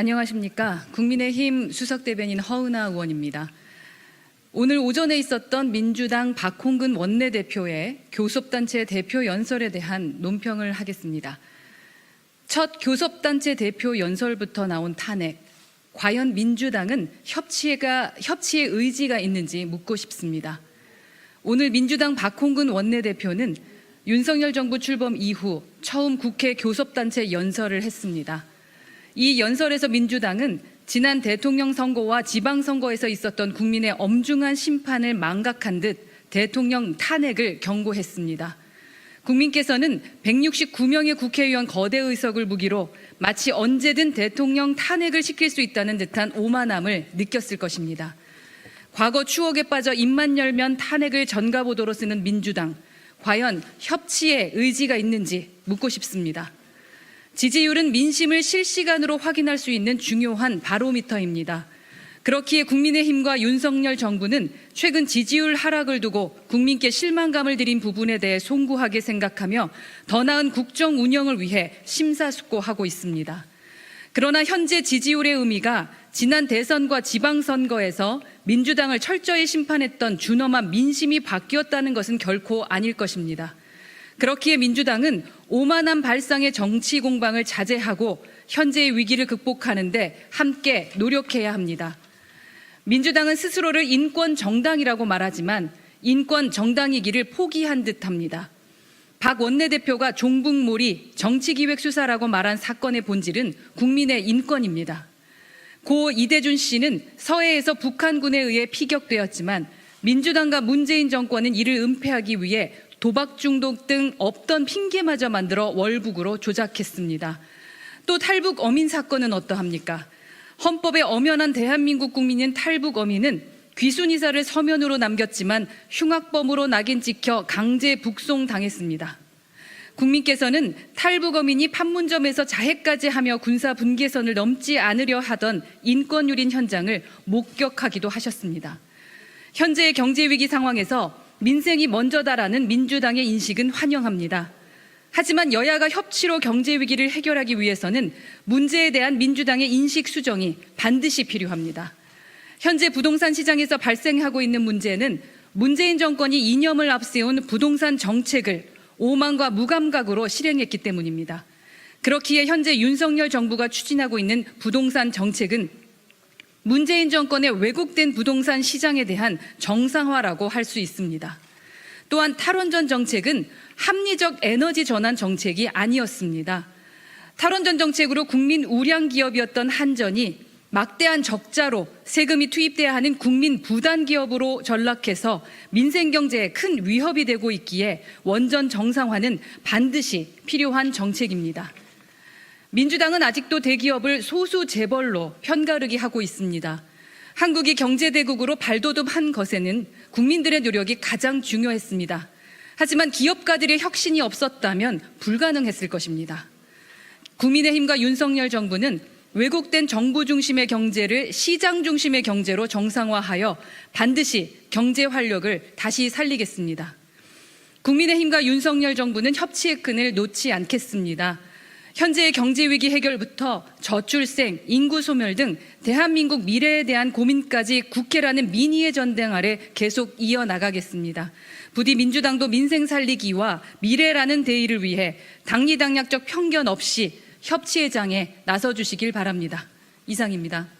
안녕하십니까. 국민의힘 수석대변인 허은하 의원입니다. 오늘 오전에 있었던 민주당 박홍근 원내대표의 교섭단체 대표 연설에 대한 논평을 하겠습니다. 첫 교섭단체 대표 연설부터 나온 탄핵, 과연 민주당은 협치의 의지가 있는지 묻고 싶습니다. 오늘 민주당 박홍근 원내대표는 윤석열 정부 출범 이후 처음 국회 교섭단체 연설을 했습니다. 이 연설에서 민주당은 지난 대통령 선거와 지방선거에서 있었던 국민의 엄중한 심판을 망각한 듯 대통령 탄핵을 경고했습니다. 국민께서는 169명의 국회의원 거대 의석을 무기로 마치 언제든 대통령 탄핵을 시킬 수 있다는 듯한 오만함을 느꼈을 것입니다. 과거 추억에 빠져 입만 열면 탄핵을 전가보도로 쓰는 민주당, 과연 협치의 의지가 있는지 묻고 싶습니다. 지지율은 민심을 실시간으로 확인할 수 있는 중요한 바로미터입니다. 그렇기에 국민의힘과 윤석열 정부는 최근 지지율 하락을 두고 국민께 실망감을 드린 부분에 대해 송구하게 생각하며 더 나은 국정 운영을 위해 심사숙고하고 있습니다. 그러나 현재 지지율의 의미가 지난 대선과 지방선거에서 민주당을 철저히 심판했던 준엄한 민심이 바뀌었다는 것은 결코 아닐 것입니다. 그렇기에 민주당은 오만한 발상의 정치 공방을 자제하고 현재의 위기를 극복하는 데 함께 노력해야 합니다. 민주당은 스스로를 인권 정당이라고 말하지만 인권 정당이기를 포기한 듯합니다. 박 원내대표가 종북몰이 정치기획수사라고 말한 사건의 본질은 국민의 인권입니다. 고 이대준 씨는 서해에서 북한군에 의해 피격되었지만 민주당과 문재인 정권은 이를 은폐하기 위해 도박 중독 등 없던 핑계마저 만들어 월북으로 조작했습니다. 또 탈북 어민 사건은 어떠합니까? 헌법에 엄연한 대한민국 국민인 탈북 어민은 귀순이사를 서면으로 남겼지만 흉악범으로 낙인 찍혀 강제 북송당했습니다. 국민께서는 탈북 어민이 판문점에서 자해까지 하며 군사 분계선을 넘지 않으려 하던 인권유린 현장을 목격하기도 하셨습니다. 현재의 경제위기 상황에서 민생이 먼저다라는 민주당의 인식은 환영합니다. 하지만 여야가 협치로 경제위기를 해결하기 위해서는 문제에 대한 민주당의 인식 수정이 반드시 필요합니다. 현재 부동산 시장에서 발생하고 있는 문제는 문재인 정권이 이념을 앞세운 부동산 정책을 오만과 무감각으로 실행했기 때문입니다. 그렇기에 현재 윤석열 정부가 추진하고 있는 부동산 정책은 문재인 정권의 왜곡된 부동산 시장에 대한 정상화라고 할 수 있습니다. 또한 탈원전 정책은 합리적 에너지 전환 정책이 아니었습니다. 탈원전 정책으로 국민 우량 기업이었던 한전이 막대한 적자로 세금이 투입돼야 하는 국민 부단 기업으로 전락해서 민생 경제에 큰 위협이 되고 있기에 원전 정상화는 반드시 필요한 정책입니다. 민주당은 아직도 대기업을 소수 재벌로 편가르기 하고 있습니다. 한국이 경제대국으로 발돋움한 것에는 국민들의 노력이 가장 중요했습니다. 하지만 기업가들의 혁신이 없었다면 불가능했을 것입니다. 국민의힘과 윤석열 정부는 왜곡된 정부 중심의 경제를 시장 중심의 경제로 정상화하여 반드시 경제 활력을 다시 살리겠습니다. 국민의힘과 윤석열 정부는 협치의 끈을 놓지 않겠습니다. 현재의 경제위기 해결부터 저출생, 인구 소멸 등 대한민국 미래에 대한 고민까지 국회라는 민의의 전당 아래 계속 이어나가겠습니다. 부디 민주당도 민생 살리기와 미래라는 대의를 위해 당리당략적 편견 없이 협치의 장에 나서주시길 바랍니다. 이상입니다.